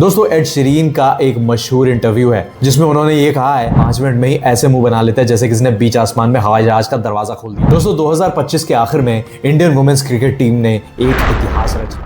दोस्तों Ed Sheeran का एक मशहूर इंटरव्यू है जिसमें उन्होंने ये कहा है 5 मिनट में ही ऐसे मुंह बना लेता है जैसे किसी ने बीच आसमान में हवाई जहाज का दरवाजा खोल दिया। दोस्तों 2025 के आखिर में इंडियन वुमेन्स क्रिकेट टीम ने एक इतिहास रचा।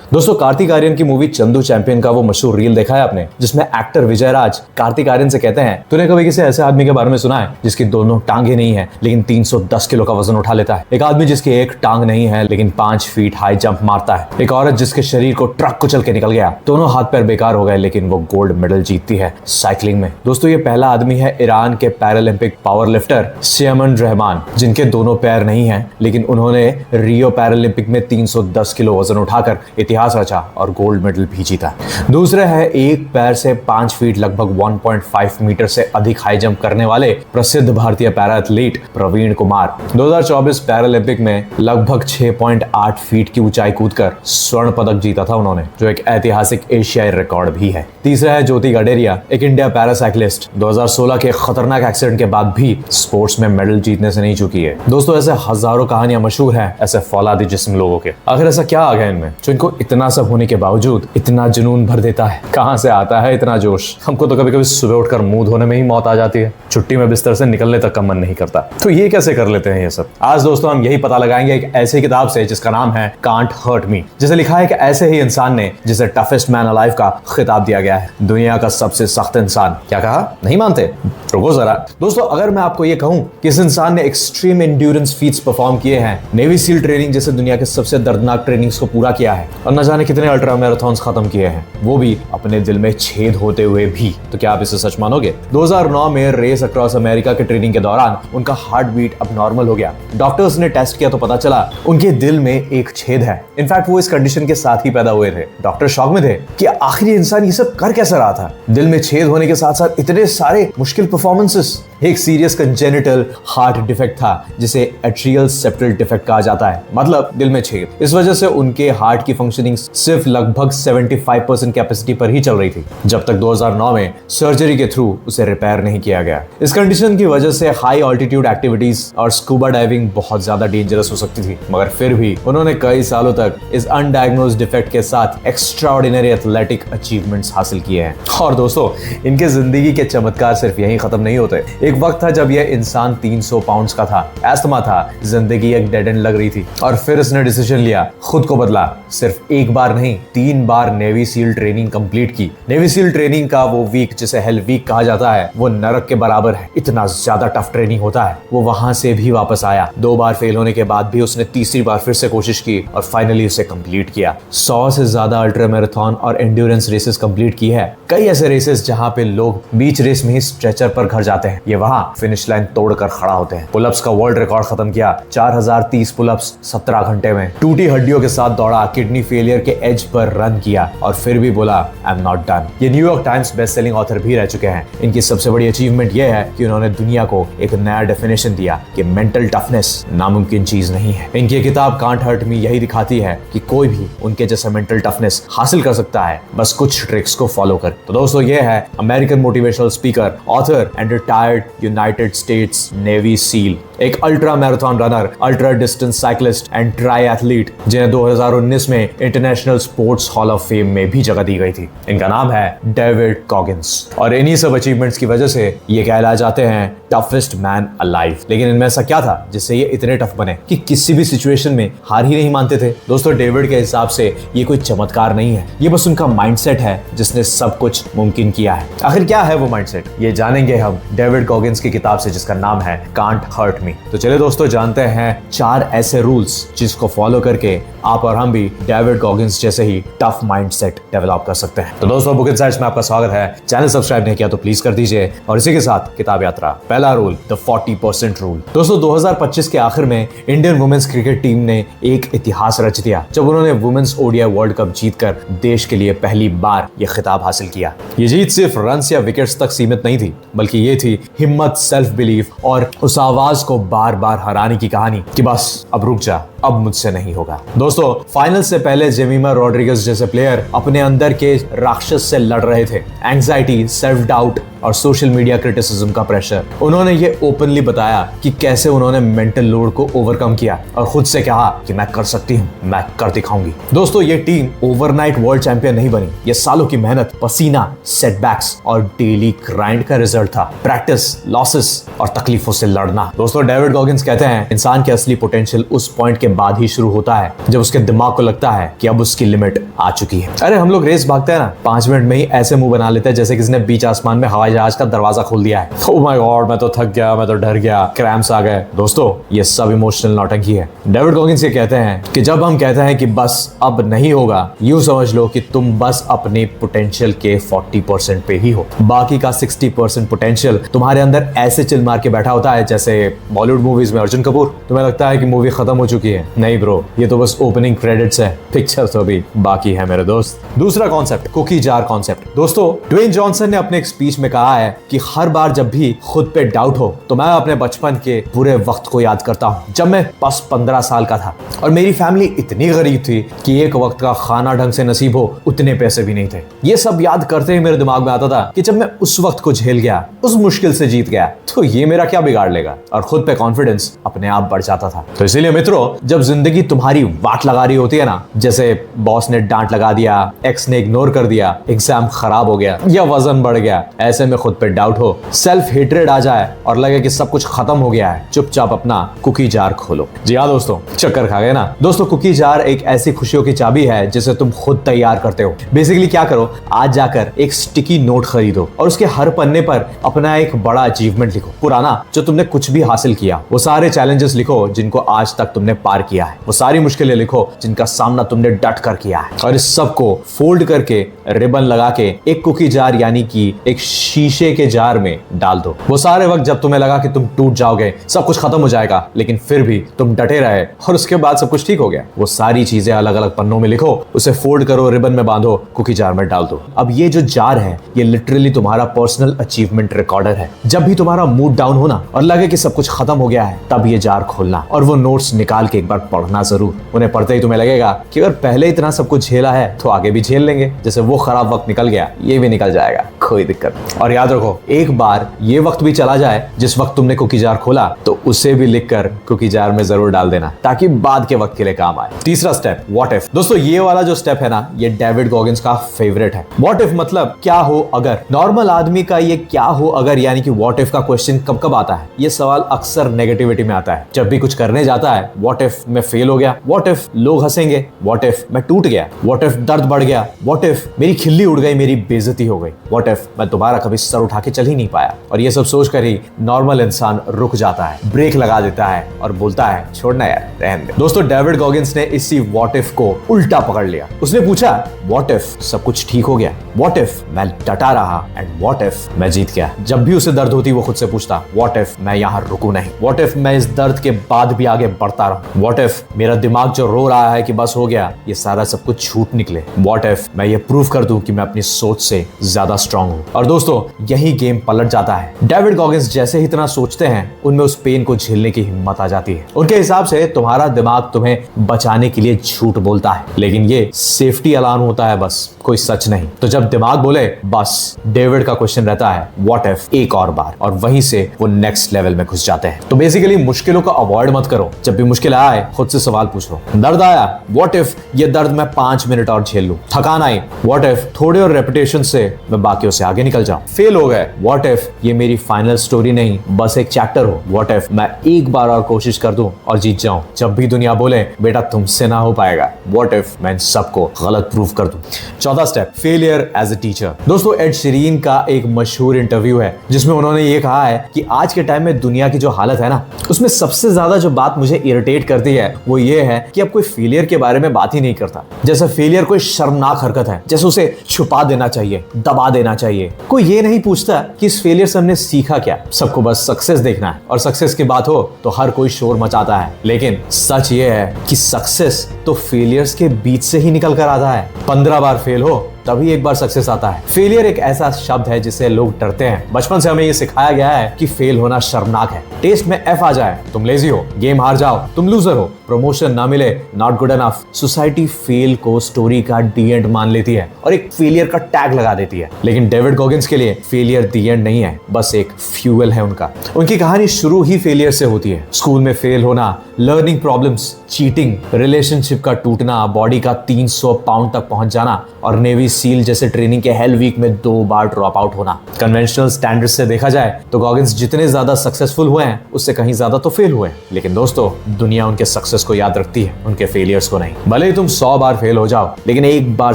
दोस्तों कार्तिक आर्यन की मूवी चंदू चैंपियन का वो मशहूर रील देखा है आपने, जिसमें एक्टर विजय राज कार्तिक आर्यन से कहते हैं, तूने कभी किसी ऐसे आदमी के बारे में सुना है जिसकी दोनों टांगे नहीं है लेकिन 310 किलो का वजन उठा लेता है? एक आदमी जिसकी एक टांग नहीं है लेकिन 5 फीट हाई जंप मारता है। एक औरत जिसके शरीर को ट्रक कुचल के निकल गया, दोनों हाथ पैर बेकार हो गए लेकिन वो गोल्ड मेडल जीतती है साइकिलिंग में। दोस्तों ये पहला आदमी है ईरान के पैरालंपिक पावर लिफ्टर सियामन रहमान, जिनके दोनों पैर नहीं है लेकिन उन्होंने रियो पैरालंपिक में 310 किलो वजन उठाकर इतिहास रचा और गोल्ड मेडल भी जीता। दूसरे है एक पैर से 5 फीट लगभग 1.5 मीटर से अधिक हाई जंप करने वाले प्रसिद्ध भारतीय para athlete Praveen Kumar. 2024 Paralympic में लगभग 6.8 फीट की ऊंचाई कूदकर स्वर्ण पदक जीता था उन्होंने, जो एक ऐतिहासिक एशियाई रिकॉर्ड भी है। तीसरा है ज्योति गडेरिया, एक इंडिया पैरासाइक्लिस्ट, 2016 के खतरनाक एक्सीडेंट के बाद भी स्पोर्ट्स में मेडल जीतने से नहीं चुकी है। दोस्तों ऐसे हजारों कहानियां मशहूर हैं ऐसे फौलादी जिस्म लोगों के। आखिर ऐसा क्या आ गया इनमें जो इनको इतना सब होने के बावजूद इतना जुनून भर देता है? कहां से आता है इतना जोश? हमको तो कभी कभी सुबह उठकर मुंह धोने में ही मौत आ जाती है, छुट्टी में बिस्तर से निकलने तक का मन नहीं करता। तो ये कैसे कर लेते हैं ये सब? आज दोस्तों हम यही पता लगाएंगे एक ऐसी किताब से जिसका नाम है कांट हर्ट मी, जिसे लिखा है कि ऐसे ही इंसान ने जिसे टफेस्ट मैन अलाइव का खिताब दिया गया है, दुनिया का सबसे सख्त इंसान। क्या कहा? नहीं मानते? रुको जरा। दोस्तों अगर मैं आपको ये कहूं कि इस इंसान ने एक्सट्रीम एंड्योरेंस फीट्स परफॉर्म किए हैं, नेवी सील ट्रेनिंग जैसे दुनिया के सबसे दर्दनाक ट्रेनिंग्स को पूरा किया है और न जाने कितने अल्ट्रा मैराथन्स खत्म किए हैं, वो भी अपने दिल में छेद होते हुए भी, तो क्या आप इसे सच मानोगे? 2009 में रेस अक्रॉस अमेरिका के ट्रेनिंग के दौरान उनका हार्ट बीट अब नॉर्मल हो गया। डॉक्टर्स ने टेस्ट किया तो पता चला उनके दिल में एक छेद है। इनफैक्ट वो इस कंडीशन के साथ ही पैदा हुए थे। डॉक्टर शॉक में थे कि आखिर इंसान ये सब कर कैसे रहा था। दिल में छेद होने के साथ साथ इतने सारे मुश्किल परफॉर्मेंसेस। एक सीरियस कंजेनिटल हार्ट डिफेक्ट था जिसे एट्रियल सेप्टल डिफेक्ट कहा जाता है, मतलब दिल में छेद। इस वजह से उनके हार्ट की फंक्शनिंग सिर्फ लगभग 75% कैपेसिटी पर ही चल रही थी, जब तक 2009 में सर्जरी के थ्रू उसे रिपेयर नहीं किया गया। इस कंडीशन की वजह से हाई ऑल्टीट्यूड एक्टिविटीज और स्कूबा डाइविंग बहुत ज्यादा डेंजरस हो सकती थी, मगर फिर भी उन्होंने कई सालों तक इस अनडायग्नोज्ड डिफेक्ट के साथ एक्स्ट्राऑर्डिनरी एथलेटिक अचीवमेंट्स हासिल किए हैं। और दोस्तों इनके जिंदगी के चमत्कार सिर्फ यहीं खत्म नहीं होते। एक वक्त था जब यह इंसान 300 पाउंड्स का था, एस्थमा था, जिंदगी एक डेड एंड लग रही थी और फिर उसने डिसीजन लिया, खुद को बदला। सिर्फ एक बार नहीं 3 बार नेवी सील ट्रेनिंग कंप्लीट की। नेवी सील ट्रेनिंग का वो वीक जिसे हेल वीक कहा जाता है, वो नरक के बराबर है। इतना ज्यादा टफ ट्रेनिंग होता है। वो वहां से भी वापस आया। 2 बार फेल होने के बाद भी उसने तीसरी बार फिर से कोशिश की और फाइनली उसे कंप्लीट किया। 100 से ज्यादा अल्ट्रा मैराथन और एंड्योरेंस रेसेस कंप्लीट की है। कई ऐसे रेसेस जहां पे लोग बीच रेस में ही स्ट्रेचर पर घर जाते हैं, ये वहां फिनिश लाइन तोड़कर खड़ा होते हैं। पुलअप्स का वर्ल्ड रिकॉर्ड खत्म किया, 4030 पुलअप्स 17 घंटे में। टूटी हड्डियों के साथ दौड़ा, किडनी फेलियर के एज पर रन किया और फिर भी बोला आई एम नॉट डन। ये New York times best selling author भी रह चुके हैं। इनकी सबसे बड़ी अचीवमेंट यह है कि उन्होंने दुनिया को एक नया डेफिनेशन दिया कि मेंटल टफनेस नामुमकिन चीज नहीं है। इनकी किताब कांट हर्ट मी यही दिखाती है कि कोई भी उनके जैसा मेंटल टफनेस हासिल कर सकता है, बस कुछ ट्रिक्स को फॉलो कर। तो दोस्तों ये है American motivational speaker, author and retired United States Navy SEAL, एक ultra marathon runner, ultra distance cyclist and triathlete, जिन्हें 2019 में international sports hall of fame में भी जगह दी गई थी। इनका नाम है डेविड कॉगिंस और इन्हीं सब अचीवमेंट्स की वजह से ये कहलाए जाते हैं टफेस्ट मैन अलाइव। लेकिन इनमें ऐसा क्या था जिससे ये इतने टफ बने कि किसी भी सिचुएशन में हार ही नहीं मानते थे? दोस्तों डेविड के हिसाब से ये कोई चमत्कार नहीं है, ये बस उनका माइंडसेट है जिसने सब कुछ मुमकिन किया है। आखिर क्या है वो माइंडसेट, ये जानेंगे हम डेविड कॉगिंस की किताब से जिसका नाम है कांट हर्ट मी। तो चलिए दोस्तों जानते हैं 4 ऐसे रूल्स जिसको फॉलो करके आप और हम भी डेविड कॉगिंस जैसे ही टफ माइंडसेट डेवलप कर सकते हैं। तो दोस्तों बुक इनसाइट्स में आपका स्वागत है। चैनल सब्सक्राइब नहीं किया तो प्लीज कर दीजिए और इसी के साथ किताब यात्रा। पहला रूल, द 40% रूल। दोस्तों 2025 के आखिर में इंडियन वुमेन्स क्रिकेट टीम ने एक इतिहास रच दिया जब उन्होंने वुमेन्स ओडीआई वर्ल्ड कप जीतकर देश के लिए पहली बार यह खिताब हासिल किया। ये जीत सिर्फ रन्स या विकेट्स तक सीमित नहीं थी, बल्कि ये थी हिम्मत, सेल्फ बिलीफ और उस आवाज को बार बार हराने की कहानी कि बस अब रुक जा, अब मुझसे नहीं होगा। दोस्तों फाइनल से पहले जेमिमा रॉड्रिगेज जैसे प्लेयर अपने अंदर के राक्षस से लड़ रहे थे। एंजाइटी, सेल्फ डाउट, और सोशल मीडिया क्रिटिसिज्म का प्रेशर। उन्होंने ये ओपनली बताया कि कैसे उन्होंने मेंटल लोड को ओवरकम किया और खुद से कहा कि मैं कर सकती हूँ, मैं कर दिखाऊंगी। दोस्तों, ये टीम ओवरनाइट वर्ल्ड चैंपियन नहीं बनी। ये सालों की मेहनत, पसीना, सेटबैक्स और डेली ग्राइंड का रिजल्ट था। प्रैक्टिस, लॉसेस और तकलीफों से लड़ना। दोस्तों, डेविड गॉगिंस कहते हैं इंसान की असली पोटेंशियल उस पॉइंट के बाद ही शुरू होता है जब उसके दिमाग को लगता है कि अब उसकी लिमिट आ चुकी है। अरे हम लोग रेस भागते हैं ना, 5 मिनट में ही ऐसे मुंह बना लेते हैं जैसे किसी ने बीच आसमान में हवाई जहाज का दरवाजा खोल दिया है। ओह माय गॉड, मैं तो थक गया, मैं तो डर गया, क्रैम्प्स आ गए। दोस्तों, ये सब इमोशनल नौटंकी है। डेविड गॉगिंस ये कहते हैं कि जब हम कहते हैं कि बस अब नहीं होगा, यूं समझ लो कि तुम बस अपने पोटेंशियल के 40% पे ही हो। बाकी का 60% पोटेंशियल तुम्हारे अंदर ऐसे चिल मार के बैठा होता है जैसे बॉलीवुड मूवीज में अर्जुन कपूर। तुम्हें लगता है कि मूवी खत्म हो चुकी है, नहीं ब्रो, ये तो बस ओपनिंग क्रेडिट्स है, पिक्चर तो अभी बाकी है मेरे दोस्त। दूसरा कॉन्सेप्ट, कुकी जार कॉन्सेप्ट। दोस्तों, ड्वेन जॉनसन ने अपने एक स्पीच में कहा है कि हर बार जब भी खुद पे डाउट हो तो मैं अपने बचपन के पूरे वक्त को याद करता हूँ जब मैं बस 15 साल का था और मेरी फैमिली इतनी गरीब थी कि एक वक्त का खाना ढंग से नसीब हो उतने पैसे भी नहीं थे। ये सब याद करते ही मेरे दिमाग में आता था कि जब मैं उस वक्त को झेल गया, उस मुश्किल से जीत गया, तो ये मेरा क्या बिगाड़ लेगा, और खुद पे कॉन्फिडेंस अपने आप बढ़ जाता था। तो इसीलिए मित्रों, जब जिंदगी तुम्हारी वाट लगा रही होती है ना, जैसे बॉस ने डांट लगा दिया, एक्स ने इग्नोर कर दिया, एग्जाम खराब हो गया या वजन बढ़ गया, ऐसे में खुद पे डाउट हो, सेल्फ हेट्रेड आ जाए और लगे कि सब कुछ खत्म हो गया है, चुपचाप अपना कुकी जार खोलो। जी हाँ दोस्तों, चक्कर खा गए ना। दोस्तों, कुकी जार एक ऐसी खुशियों की चाबी है जिसे तुम खुद तैयार करते हो। बेसिकली क्या करो, आज जाकर एक स्टिकी नोट खरीदो और उसके हर पन्ने पर अपना एक बड़ा अचीवमेंट लिखो, पुराना जो तुमने कुछ भी हासिल किया, वो सारे चैलेंजेस लिखो जिनको आज तक तुमने पार किया है, वो सारी मुश्किलें लिखो जिनका सामना तुमने डट कर किया है, और इस सब को फोल्ड करके रिबन लगा के एक कुकी जार यानी कि एक शीशे के जार में डाल दो। वो सारे वक्त जब तुम्हें लगा कि तुम टूट जाओगे, सब कुछ खत्म हो जाएगा, लेकिन फिर भी तुम डटे रहे और उसके बाद सब कुछ ठीक हो गया, वो सारी चीजें अलग अलग पन्नों में लिखो, उसे फोल्ड करो, रिबन में बांधो, कुकी जार में डाल दो। अब ये जो जार है, ये लिटरली तुम्हारा पर्सनल अचीवमेंट रिकॉर्डर है। जब भी तुम्हारा मूड डाउन होना और लगे कि सब कुछ खत्म हो गया है, तब ये जार खोलना और वो नोट्स निकाल के एक बार पढ़ना जरूर। उन्हें पढ़ते ही तुम्हें लगेगा कि अगर पहले इतना सब कुछ झेला है तो आगे भी झेल लेंगे, जैसे वो खराब वक्त निकल गया, ये भी निकल जाएगा, कोई दिक्कत नहीं। और याद रखो, एक बार ये वक्त भी चला जाए जिस वक्त तुमने कुकी जार खोला, तो उसे भी लिखकर कुकी जार में जरूर डाल देना ताकि बाद के वक्त के लिए काम आए। तीसरा स्टेप, व्हाट इफ। दोस्तों, ये वाला जो स्टेप है ना, ये डेविड गॉगिंस का फेवरेट है। व्हाट इफ मतलब क्या हो अगर। नॉर्मल आदमी का ये क्या हो अगर यानी कि व्हाट इफ का क्वेश्चन कब कब आता है? ये सवाल अक्सर नेगेटिविटी में आता है। जब भी कुछ करने जाता है, व्हाट इफ मैं फेल हो गया, व्हाट इफ लोग हंसेंगे, व्हाट इफ मैं टूट गया, व्हाट इफ दर्द बढ़ गया, व्हाट इफ मेरी खिल्ली उड़ गई, मेरी बेइज्जती हो गई, व्हाट इफ मैं दोबारा कभी सर उठा के चल ही नहीं पाया। और ये सब सोचकर ही नॉर्मल इंसान रुक जाता है, ब्रेक लगा देता है और बोलता है छोड़ना यार, रहने दे। दोस्तों, डेविड गॉगिंस ने इसी व्हाट इफ को उल्टा पकड़ लिया। उसने पूछा, व्हाट इफ सब कुछ ठीक हो गया, व्हाट इफ मैं डटा रहा, एंड व्हाट इफ मैं जीत गया। जब भी उसे दर्द होती वो खुद से पूछता, व्हाट इफ मैं यहाँ रुकू नहीं, व्हाट इफ मैं इस दर्द के बाद भी आगे बढ़ता रहूं, व्हाट इफ मेरा दिमाग जो रो रहा है कि बस हो गया, ये सारा सब कुछ झूठ निकले, व्हाट इफ मैं ये प्रूव कर दूं कि मैं अपनी सोच से ज्यादा स्ट्रांग हूं। और दोस्तों, यही गेम पलट जाता है। डेविड गॉगिंस जैसे ही इतना सोचते हैं, उनमें उस पेन को झेलने की हिम्मत आ जाती है। उनके हिसाब से तुम्हारा दिमाग तुम्हें बचाने के लिए झूठ बोलता है, लेकिन ये सेफ्टी अलार्म होता है बस, कोई सच नहीं। तो जब दिमाग बोले बस, डेविड का क्वेश्चन रहता है व्हाट इफ एक और बार, और वहीं से वो नेक्स्ट लेवल में घुस जाते हैं। तो बेसिकली मुश्किलों को अवॉइड मत करो। जब भी मुश्किल आए, खुद से सवाल पूछो। दर्द आया, व्हाट इफ ये दर्द मैं 5 मिनट और झेल लूं। थकान आई, व्हाट इफ थोड़े और रेपिटेशन से मैं बाकियों से आगे निकल जाऊं। फेल हो गए, व्हाट इफ ये मेरी फाइनल स्टोरी नहीं, बस एक चैप्टर हो। व्हाट इफ मैं एक बार और कोशिश कर दूं और जीत जाऊं। जब भी दुनिया बोले बेटा तुमसे ना हो पाएगा, व्हाट इफ मैं इन सबको गलत प्रूव कर दूं। चौथा step, failure as a teacher. दोस्तों, एड शीरन का एक मशहूर इंटरव्यू है जिसमें उन्होंने ये कहा है कि आज के टाइम में दुनिया की जो हालत है ना, उसमें सबसे ज्यादा जो बात मुझे इरिटेट करती है वो ये है कि अब कोई फेलियर के बारे में बात ही नहीं करता। जैसे फेलियर कोई शर्मनाक हरकत है, जैसे उसे छुपा देना चाहिए, दबा देना चाहिए। कोई ये नहीं पूछता कि इस फेलियर से हमने सीखा क्या। सबको बस सक्सेस देखना है, और सक्सेस की बात हो तो हर कोई शोर मचाता है। लेकिन सच ये है कि सक्सेस तो फेलियर्स के बीच से ही निकल कर आता है। 15 बार फेल हो तभी एक बार सक्सेस आता है। फेलियर एक ऐसा शब्द है जिससे लोग डरते हैं। बचपन से हमें ये सिखाया गया है कि फेल होना शर्मनाक है। टेस्ट में F आ जाए तुम लेजी हो, गेम हार जाओ तुम लूजर हो, प्रमोशन ना मिले not good enough. Society fail को स्टोरी का डी एंड मान लेती है और एक फेलियर का टैग लगा देती है। लेकिन डेविड गॉगिंस के लिए फेलियर दी एंड नहीं है, बस एक फ्यूल है उनका। उनकी कहानी शुरू ही फेलियर से होती है। स्कूल में फेल होना, लर्निंग प्रॉब्लम्स, चीटिंग, रिलेशनशिप का टूटना, बॉडी का 300 पाउंड तक पहुंच जाना और नेवी सील जैसे ट्रेनिंग के हेल वीक में 2 बार ड्रॉप आउट होना। कन्वेंशनल स्टैंडर्ड से देखा जाए तो गॉगिंस जितने ज्यादा सक्सेसफुल हुए हैं उससे कहीं ज्यादा तो फेल हुए। लेकिन दोस्तों, दुनिया उनके सक्सेस को याद रखती है, उनके फेलियर्स को नहीं। भले ही तुम 100 बार फेल हो जाओ, लेकिन एक बार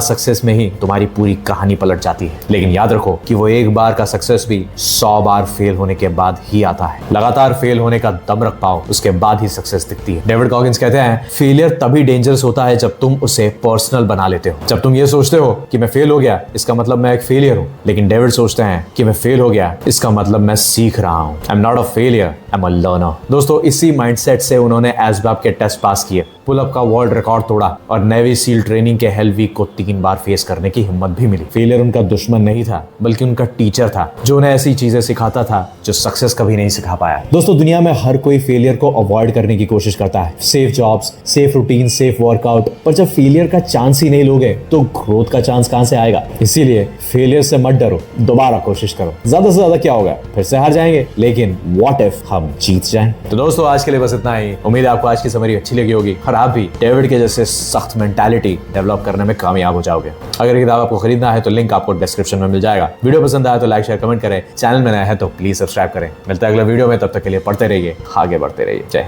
सक्सेस में ही तुम्हारी पूरी कहानी पलट जाती है। लेकिन याद रखो कि वो एक बार का सक्सेस भी 100 बार फेल होने के बाद ही आता है। लगातार फेल होने का दम रख पाओ, उसके बाद ही सक्सेस दिखती है। डेविड गॉगिंस कहते हैं, फेलियर तभी डेंजरस होता है जब तुम उसे पर्सनल बना लेते हो। जब तुम ये सोचते हो कि मैं फेल हो गया इसका मतलब मैं एक फेलियर हूं, लेकिन डेविड सोचते हैं कि मैं फेल हो गया इसका मतलब मैं सीख रहा हूं। I am not a failure, I am a learner. दोस्तों, इसी माइंडसेट से उन्होंने एसबैप के टेस्ट पास किए, पुल अप का वर्ल्ड रिकॉर्ड तोड़ा और नेवी सील ट्रेनिंग के हेल वीक को 3 बार फेस करने की हिम्मत भी मिली। फेलियर उनका दुश्मन नहीं था, बल्कि उनका टीचर था जो उन्हें ऐसी चीजें सिखाता था जो सक्सेस कभी नहीं सिखा पाया। दोस्तों, दुनिया में हर कोई फेलियर को अवॉइड करने की कोशिश करता है। Safe jobs, safe routine, safe workout, पर जब फेलियर का चांस ही नहीं लोगे तो ग्रोथ का चांस कहां से आएगा? इसीलिए फेलियर से मत डरो, दोबारा कोशिश करो। ज्यादा से ज्यादा क्या होगा, फिर से हार जाएंगे, लेकिन व्हाट इफ हम जीत जाएं? तो दोस्तों, आज के लिए बस इतना ही। उम्मीद है आपको आज की समरी अच्छी लगी होगी और आप भी डेविड के जैसे सख्त मेंटालिटी डेवलप करने में कामयाब हो जाओगे। अगर किताब आपको खरीदना है तो लिंक आपको डिस्क्रिप्शन में मिल जाएगा। वीडियो पसंद आया तो लाइक शेयर कमेंट करें, चैनल में नया है तो प्लीज सब्सक्राइब करें। मिलता है अगले वीडियो में, तब तक के लिए पढ़ते रहिए, आगे बढ़ते रहिए। जय